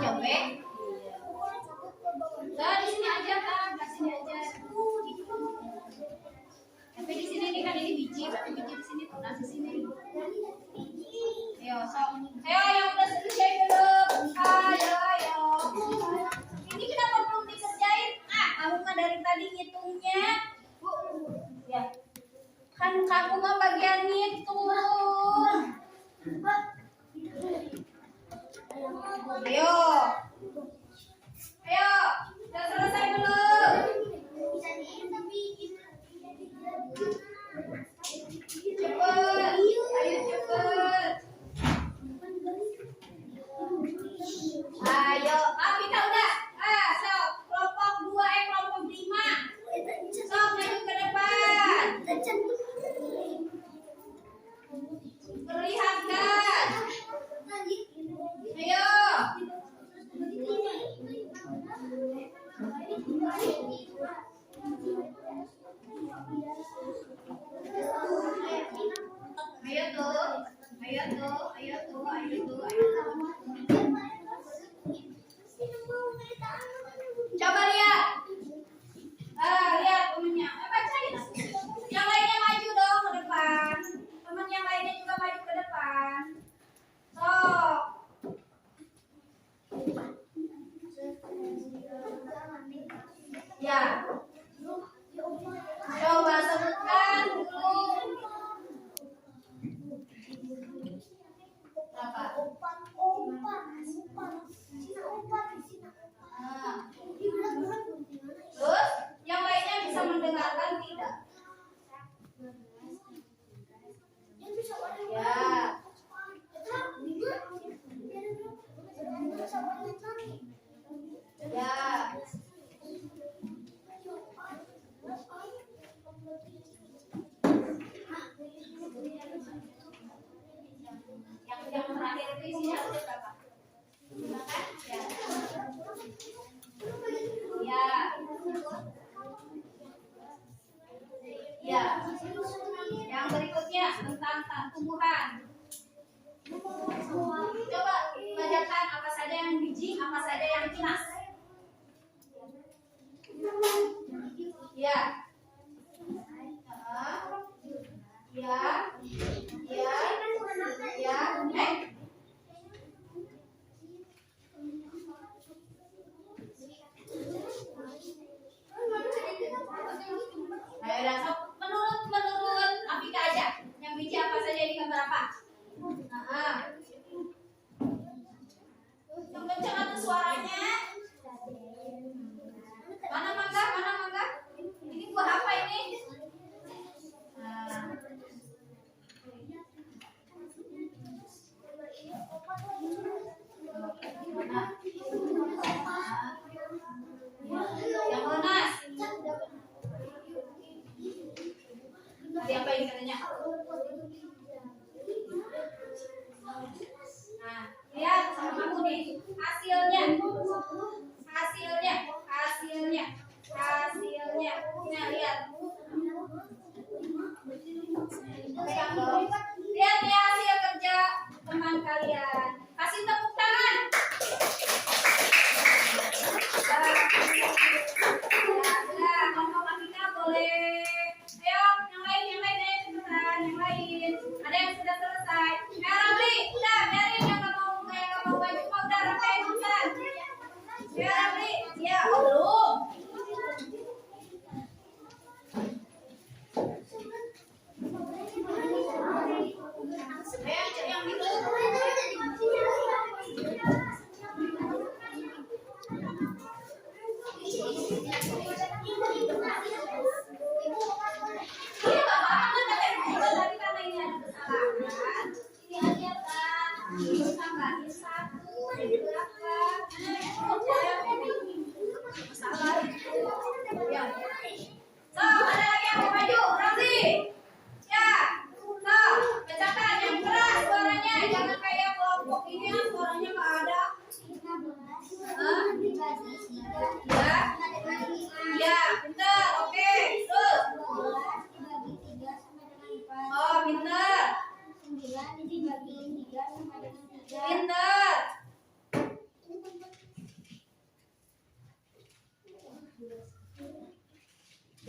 jawab B. Nah, di sini aja kan, di sini aja. Tapi di sini nih kan ini biji, berarti biji di sini tunas di sini. Ayo, sok. Ayo yang udah selesai belum? Ayo. Ini kenapa belum dikerjain? Kamu mah dari tadi ngitungnya. Ya. Kan kamu mah bagian ngitung. Ayo. Udah selesai belum? Cepet. Ayo cepet. Ayo, kita udah. Sok kelompok 2 kelompok 5. Sok maju ke depan. Perlihatkan. Ayo. Ayo tuh. Coba lihat. Lihat temennya. Bacain. Yang lainnya maju dong ke depan. Temen yang lainnya juga maju ke depan. Sok. Ya. Coba sebutkan dulu. Apa? Terus yang lainnya bisa mendengarkan tidak? Ya. Ya. Yang terakhir itu isinya ada berapa? Ya. Ya. Yang berikutnya tentang tumbuhan. Coba bacakan apa saja yang biji, apa saja yang tunas. Ya. Ayo dah, menurut Afika aja. Yang biji apa saja di gambar apa? Yang kencang atau suaranya? Mana mangga? Ini buah apa ini? Yang lunas. Tadi apa ini katanya? Nah, lihat sama aku nih hasilnya. Nah, lihat. Pegang dong. Lihat ya hasil kerja teman kalian. Kasih tepuk tangan. Nah, kelompok Afika boleh. Ayo, yang lain ayo cepetan, yang lain. Ada yang sudah selesai. Ramli, udah biarin yang nggak mau baju mau udah rapain cepetan. Ya Ramli, ya belum. Ayo yang itu.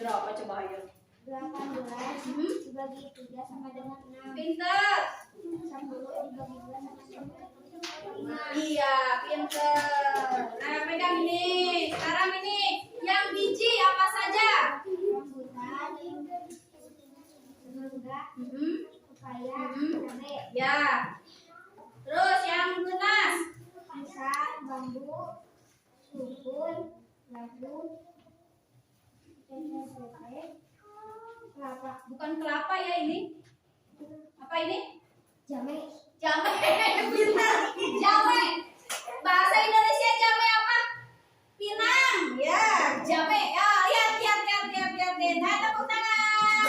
Berapa coba ayo? 18 dibagi 3 sama dengan 6. Pinter. 10 dibagi 2 sama dengan 5. Iya, pinter. Nah, pegang ini. Sekarang ini yang biji apa saja? Rambutan, mangga, pepaya, cabai. Ya. Terus yang tunas? Pisang, bambu, sukun, labu, kelapa, Bukan kelapa ya ini. Apa ini? jamai, Jamai. Pinter. Jamai. Bahasa Indonesia jamai apa? Pinang. Ya, jamai. Ya, lihat. Nah, tepuk tangan.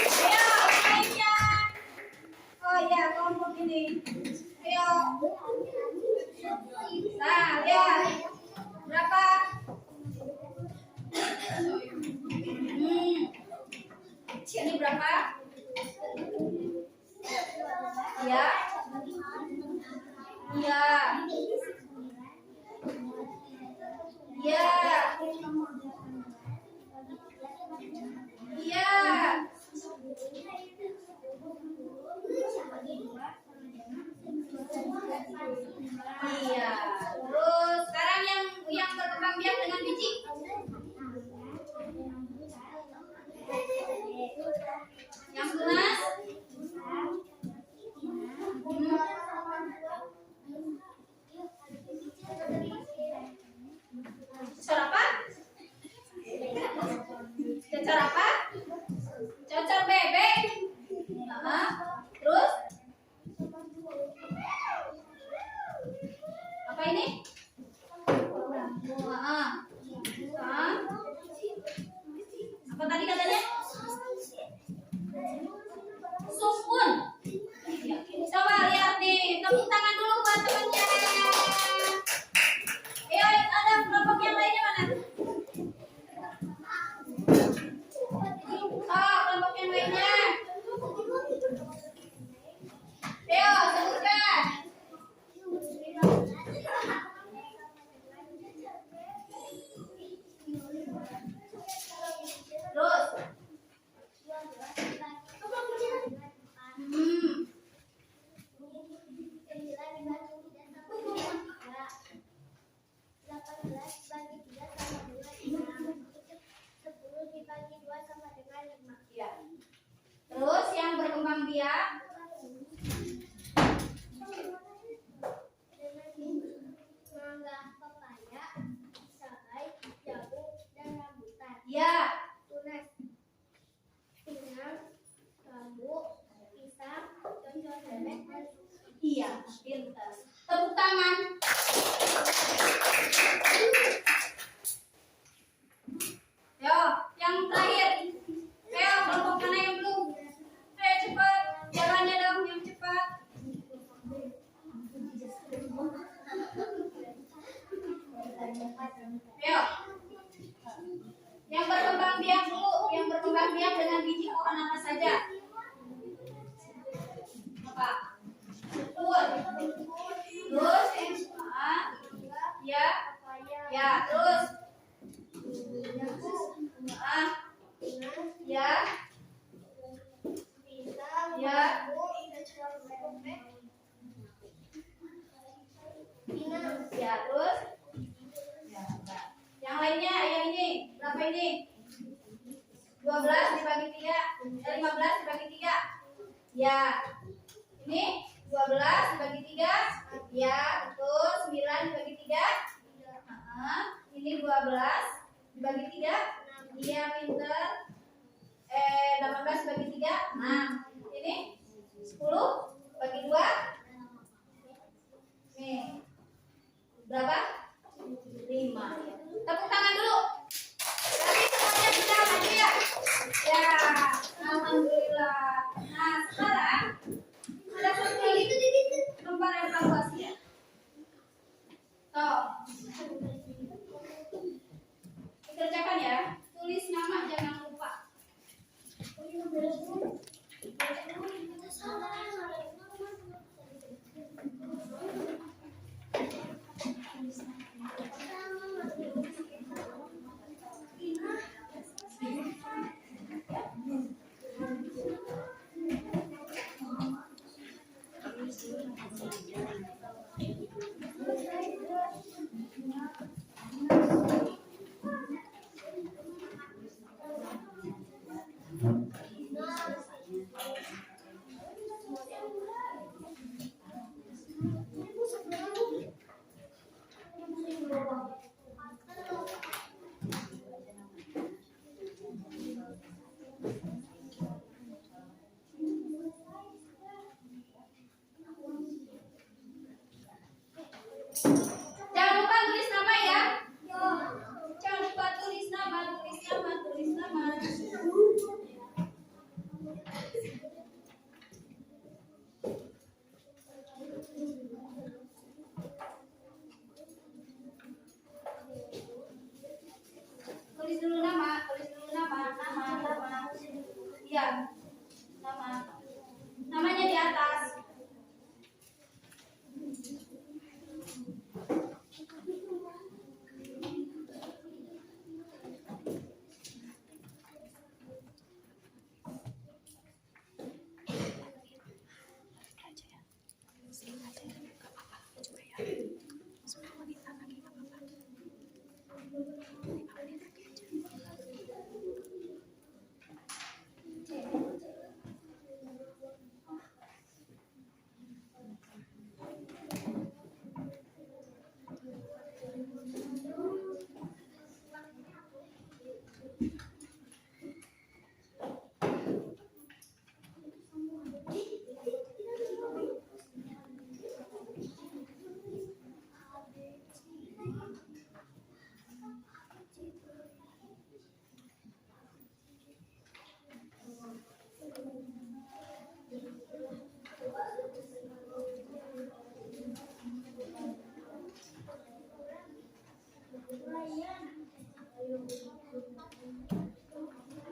Ayo, lainnya. Oh ya, kelompok ini. Ayo. Nah, lihat. Berapa? Ini berapa? Ya. Iya. Iya. Iya. Iya. Terus sekarang yang berkembang biak dengan biji. Yang tunas. Cocor apa? Cocor apa? Cocor bebek. Nah, terus apa ini? Apa tadi katanya? Sukun. Coba lihat nih, tepuk tangan dulu buat temannya. Ayo, ada kelompok yang lainnya mana? Oh, kelompok yang lainnya. Ayo, sebutkan. Terus. Ya. Terus yang berkembang biak. mangga, pepaya, cabai, jagung, dan rambutan. Ya. Tunas, pinang, bambu, pisang, cocor bebek, dan Iya, pintar. Tepuk tangan. Yo, yang terakhir. Ayo, kelompok mana yang belum? Ayo cepat, jalannya dong yang cepat. Ayo. Yang berkembang biak dulu, yang berkembang biak dengan biji pohon apa saja? Apa? Betul. Terus, ya, ya, terus, ya, ya, ya, terus, ya, yang lainnya, yang ini, berapa ini? 12 dibagi 3, 15 dibagi 3, ya, ini 12 dibagi 3, ya, betul, 9 dibagi 3, ini 12 dibagi 3, iya, pinter, 18 dibagi 3, 6, ini 10 bagi 2, nih, berapa? 5, ya. Tepuk tangan dulu. Tapi semuanya bisa maju ya? Ya, alhamdulillah. Nah, sekarang ada satu lembar evaluasi ya. Tuh. Dikerjakan ya. Tulis nama jangan lupa.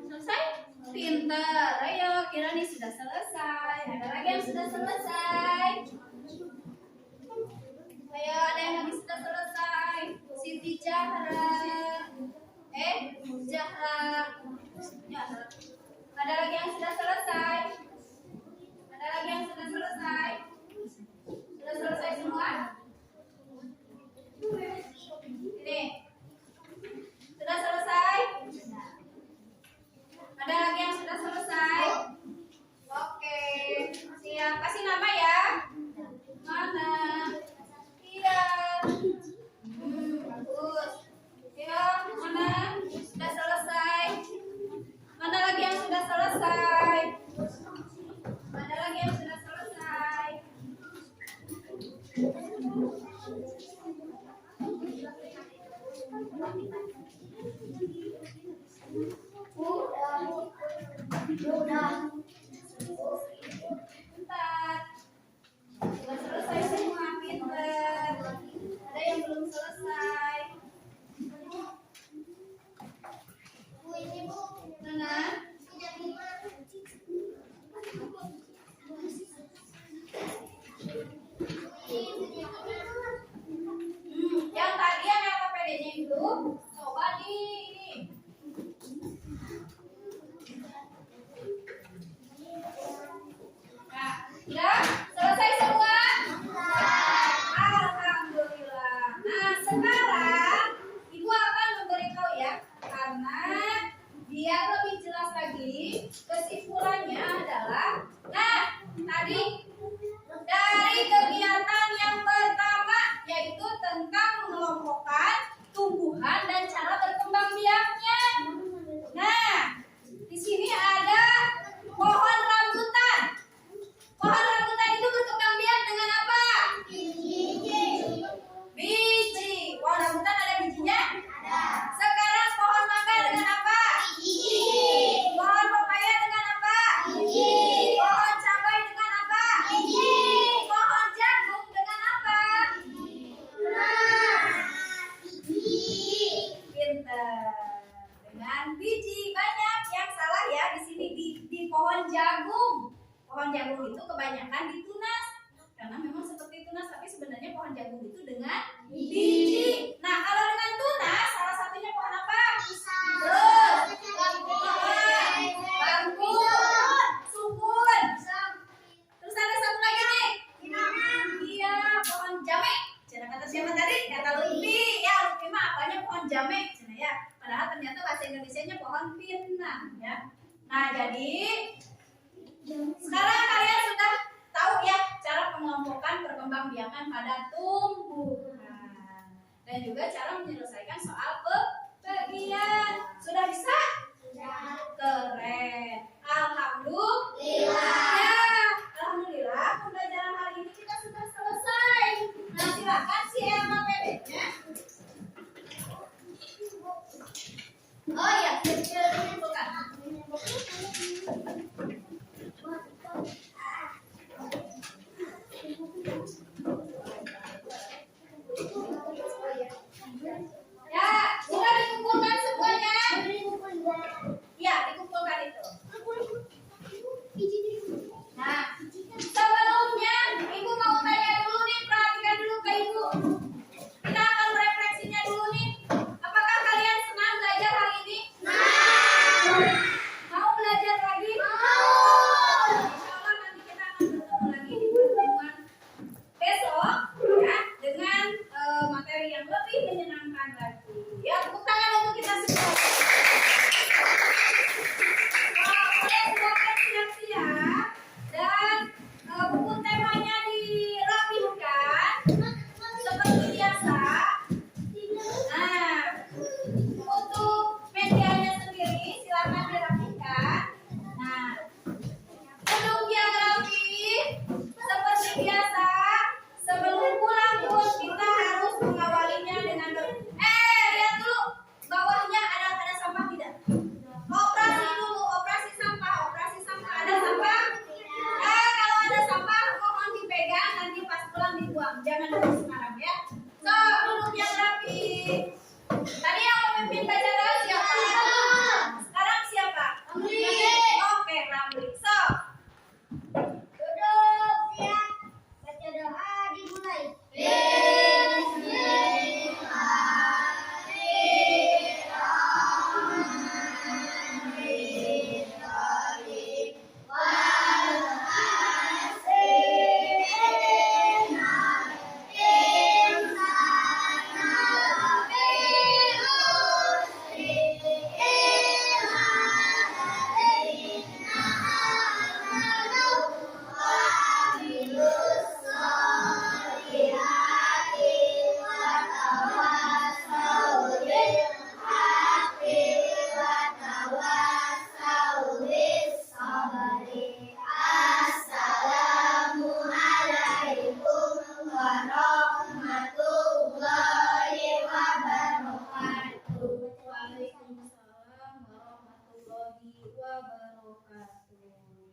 Selesai? Pinter. Ayo, Kirani sudah selesai. Ada lagi yang sudah selesai? Ayo, ada yang lagi sudah selesai? Siti Zahra. Zahra. Ya, ada lagi yang sudah selesai? Ada lagi yang sudah selesai? Sudah selesai semua? Ini. Sudah selesai? Ada lagi yang sudah selesai? Oke, siap. Kasih nama ya. Mana? Iya. Bagus. Ya, mana? Sudah selesai. Mana lagi yang sudah selesai? Mana lagi yang sudah selesai? Udah. Bentar. Sudah selesai semua, pinter. Ada yang belum selesai. Bu, ini Bu. Mana? Yang tadi yang LPPD-nya itu coba di ini. Nah, udah selesai semua? Alhamdulillah. Nah, sekarang Ibu akan memberitahu ya, karena biar lebih jelas lagi, kesimpulannya adalah, nah, tadi dari kegiatan yang pertama yaitu tentang mengelompokkan tumbuhan dan cara berkembang biaknya. Nah, di sini ada pohon rambutan. Pohon rambutan itu berkembang biak dengan apa? Biji. Pohon rambutan ada bijinya? Ada. Sekarang pohon mangga dengan apa? Biji. Pohon pepaya dengan apa? Biji. Pohon cabai dengan apa? Biji. Pohon jagung dengan apa? Pinter. Dengan biji. Banyak yang salah ya di sini di pohon jagung. Pohon jagung itu kebanyakan ditunas. Karena memang seperti tunas, tapi sebenarnya pohon jagung itu dengan biji. Nah, kalau dengan tunas, salah satunya pohon apa? Bambu, sukun. Terus ada satu lagi nih. Iya, pohon jame. Cara kata siapa tadi? Kata Lutfi. Ya, Lutfi mah apanya pohon jame. Cina ya. Padahal ternyata bahasa Indonesianya pohon pinang ya. Nah, jadi sekarang kalian sudah tahu ya cara pengelompokan perkembangbiakan pada tumbuhan dan juga cara menyelesaikan soal pembagian. Sudah bisa? Keren. Alhamdulillah. Ya, alhamdulillah pembelajaran hari ini kita sudah selesai. Nah, silakan si Elma PD-nya. Oh iya, bukan. Ya, sudah dikumpulkan semuanya? wabarakatuh.